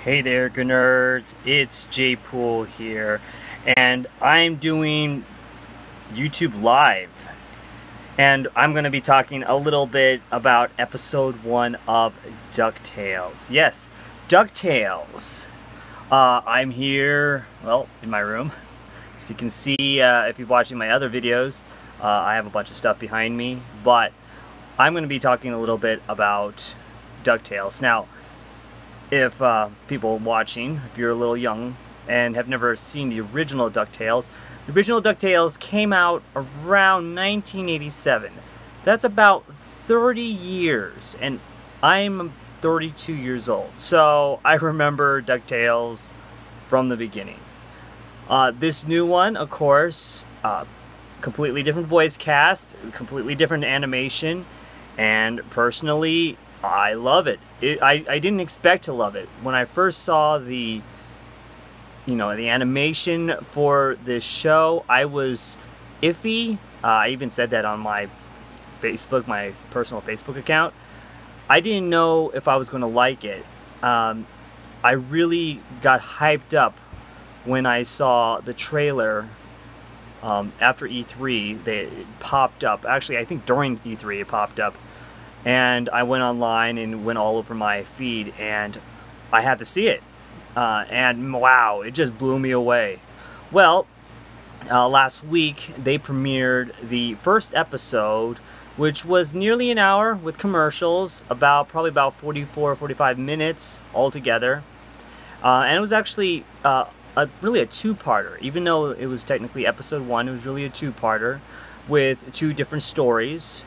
Hey there, nerds. It's J Pool here, and I'm doing YouTube Live. And I'm going to be talking a little bit about episode 1 of DuckTales. Yes, DuckTales. I'm here, well, in my room. As you can see, if you're watching my other videos, I have a bunch of stuff behind me. But I'm going to be talking a little bit about DuckTales. Now, if people watching, if you're a little young and have never seen the original DuckTales came out around 1987. That's about 30 years, and I'm 32 years old, so I remember DuckTales from the beginning. This new one, of course, completely different voice cast, completely different animation, and personally, I love it. I didn't expect to love it. When I first saw the animation for this show, I was iffy. I even said that on my Facebook, my personal Facebook account. I didn't know if I was going to like it. I really got hyped up when I saw the trailer after E3. It popped up. Actually, I think during E3 it popped up. And I went online and went all over my feed, and I had to see it. And wow, it just blew me away. Well, last week they premiered the first episode, which was nearly an hour with commercials, probably about 44-45 minutes altogether. And it was actually really a two-parter. Even though it was technically episode 1, it was really a two-parter with 2 different stories.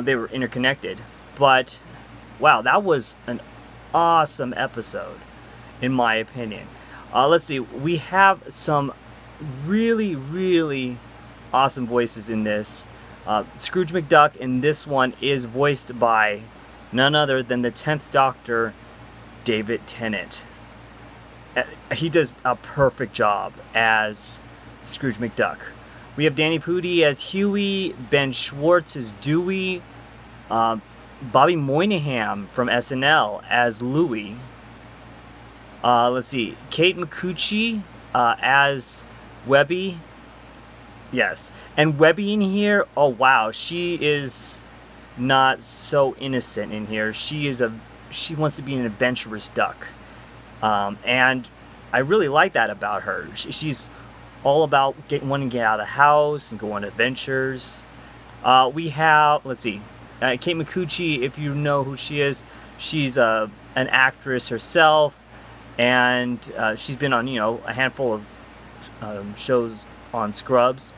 They were interconnected, but wow, that was an awesome episode, in my opinion. Let's see, we have some really awesome voices in this. Scrooge McDuck in this one is voiced by none other than the 10th Doctor, David Tennant. He does a perfect job as Scrooge McDuck. We have Danny Pudi as Huey, Ben Schwartz as Dewey, Bobby Moynihan from SNL as Louie. Let's see, Kate Micucci as Webby. Yes, and Webby in here, oh wow, she is not so innocent in here. She wants to be an adventurous duck, and I really like that about her. She's all about wanting to get out of the house and go on adventures. We have, let's see, Kate Micucci, if you know who she is, she's an actress herself, and she's been on, a handful of shows on Scrubs.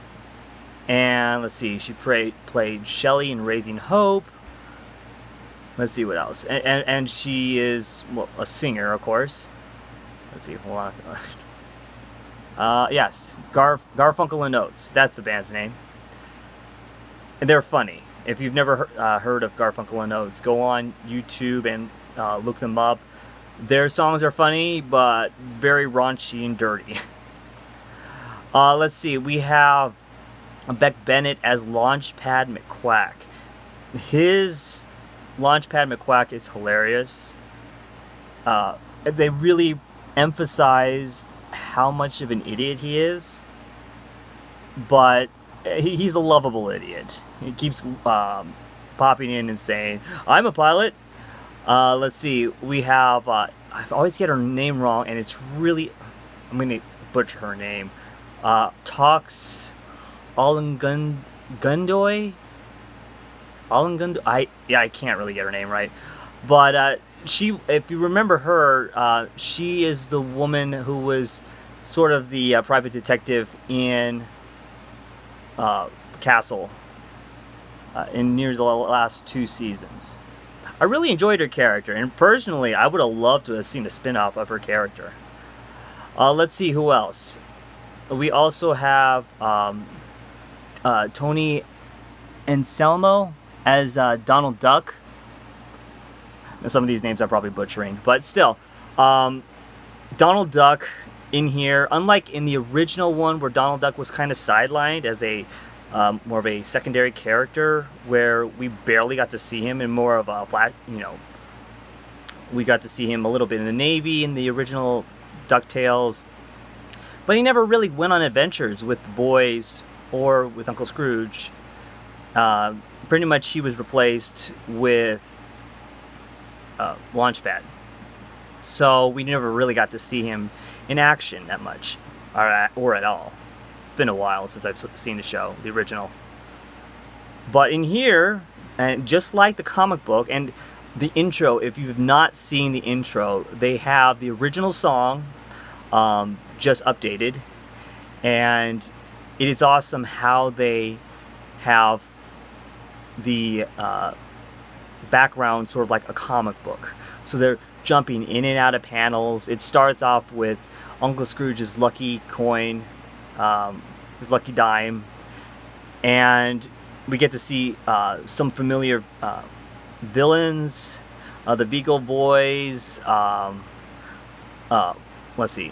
And let's see, she played Shelley in Raising Hope. Let's see what else. And she is, well, a singer, of course. Let's see, hold on. Yes, Garfunkel and Oates. That's the band's name. And they're funny. If you've never heard of Garfunkel and Oates, go on YouTube and look them up. Their songs are funny, but very raunchy and dirty. Let's see, we have Beck Bennett as Launchpad McQuack. His Launchpad McQuack is hilarious. They really emphasize how much of an idiot he is, but he's a lovable idiot. He keeps popping in and saying, "I'm a pilot." Let's see, we have, I always get her name wrong, and it's really, I'm going to butcher her name, Tox Olengundoy? I can't really get her name right, but she, if you remember her, she is the woman who was sort of the private detective in Castle in near the last 2 seasons. I really enjoyed her character, and personally, I would have loved to have seen a spin-off of her character. Let's see who else. We also have Tony Anselmo as Donald Duck. Some of these names I'm probably butchering, but still, Donald Duck in here, unlike in the original one where Donald Duck was kind of sidelined as a more of a secondary character, where we barely got to see him in more of a flat, We got to see him a little bit in the Navy in the original DuckTales, but he never really went on adventures with the boys or with Uncle Scrooge. Pretty much he was replaced with Launchpad. So we never really got to see him in action that much, or at all. It's been a while since I've seen the show, the original. But in here, and just like the comic book, and the intro, if you've not seen the intro, they have the original song just updated, and it is awesome how they have the background sort of like a comic book. So they're jumping in and out of panels. It starts off with Uncle Scrooge's lucky coin, his lucky dime, and we get to see some familiar villains, the Beagle Boys, let's see,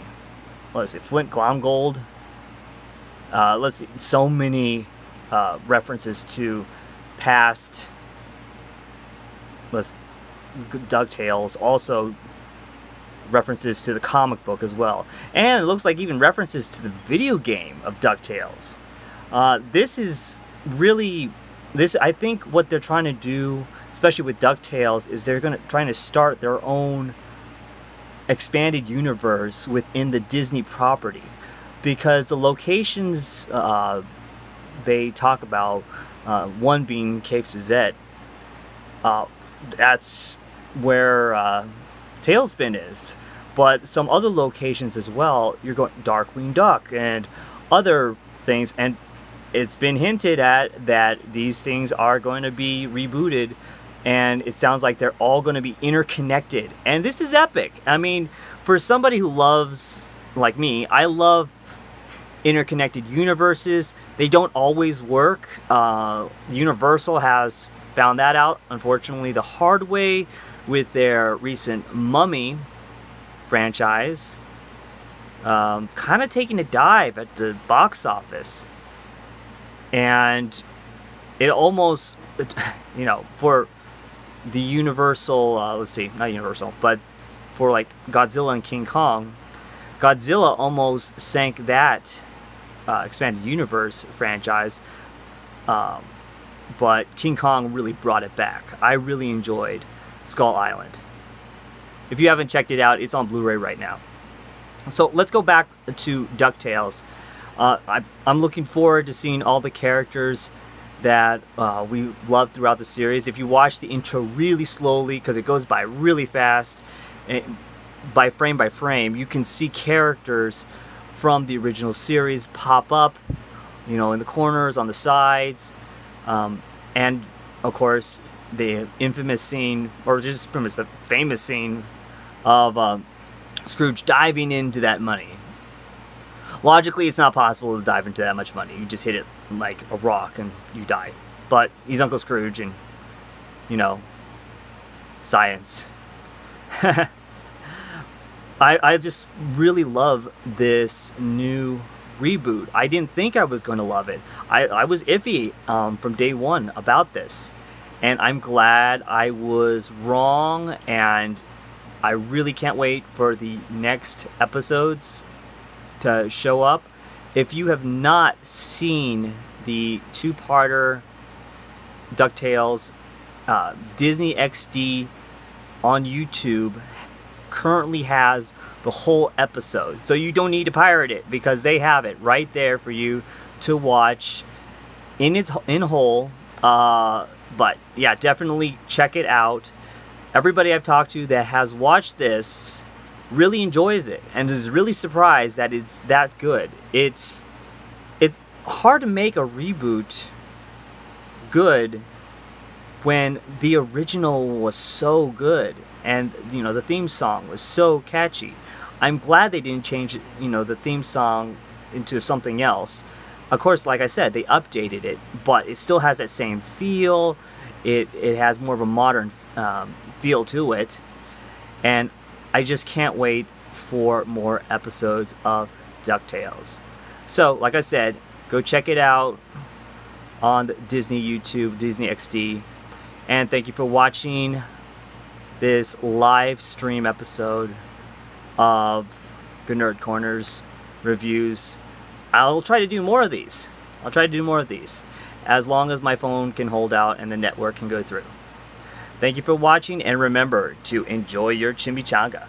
Flint Glomgold. Let's see, so many references to past DuckTales, also references to the comic book as well, and it looks like even references to the video game of DuckTales. This is really, I think what they're trying to do, especially with DuckTales, is they're trying to start their own expanded universe within the Disney property, because the locations they talk about, one being Cape Suzette, that's where Tailspin is, but some other locations as well. You're going Darkwing Duck and other things, and it's been hinted at that these things are going to be rebooted, and it sounds like they're all going to be interconnected, and this is epic. I mean, for somebody who loves, like me, I love interconnected universes. They don't always work. Universal has found that out, unfortunately, the hard way with their recent Mummy franchise, kind of taking a dive at the box office. And it almost, you know, for the Universal, let's see, not Universal, but for like Godzilla and King Kong, Godzilla almost sank that expanded universe franchise, but King Kong really brought it back. I really enjoyed Skull Island. If you haven't checked it out, it's on Blu-ray right now. So let's go back to DuckTales. I'm looking forward to seeing all the characters that we loved throughout the series. If you watch the intro really slowly, because it goes by really fast, by frame, you can see characters from the original series pop up, you know, in the corners, on the sides, and of course the infamous scene, or just pretty much the famous scene of Scrooge diving into that money. Logically, it's not possible to dive into that much money. You just hit it like a rock and you die. But he's Uncle Scrooge, and, you know, science. I just really love this new reboot. I didn't think I was going to love it. I was iffy from day one about this. And I'm glad I was wrong, and I really can't wait for the next episodes to show up. If you have not seen the two-parter DuckTales, Disney XD on YouTube currently has the whole episode, so you don't need to pirate it, because they have it right there for you to watch in whole. But yeah, definitely check it out. Everybody I've talked to that has watched this really enjoys it and is really surprised that it's that good. It's hard to make a reboot good when the original was so good, and, you know, the theme song was so catchy. I'm glad they didn't change, you know, the theme song into something else. Of course, like I said, they updated it, but it still has that same feel. It has more of a modern feel to it, and I just can't wait for more episodes of DuckTales. So, like I said, go check it out on the Disney YouTube, Disney XD, and thank you for watching. this live stream episode of Good Nerd Corners reviews. I'll try to do more of these. As long as my phone can hold out and the network can go through. Thank you for watching, and remember to enjoy your chimichanga.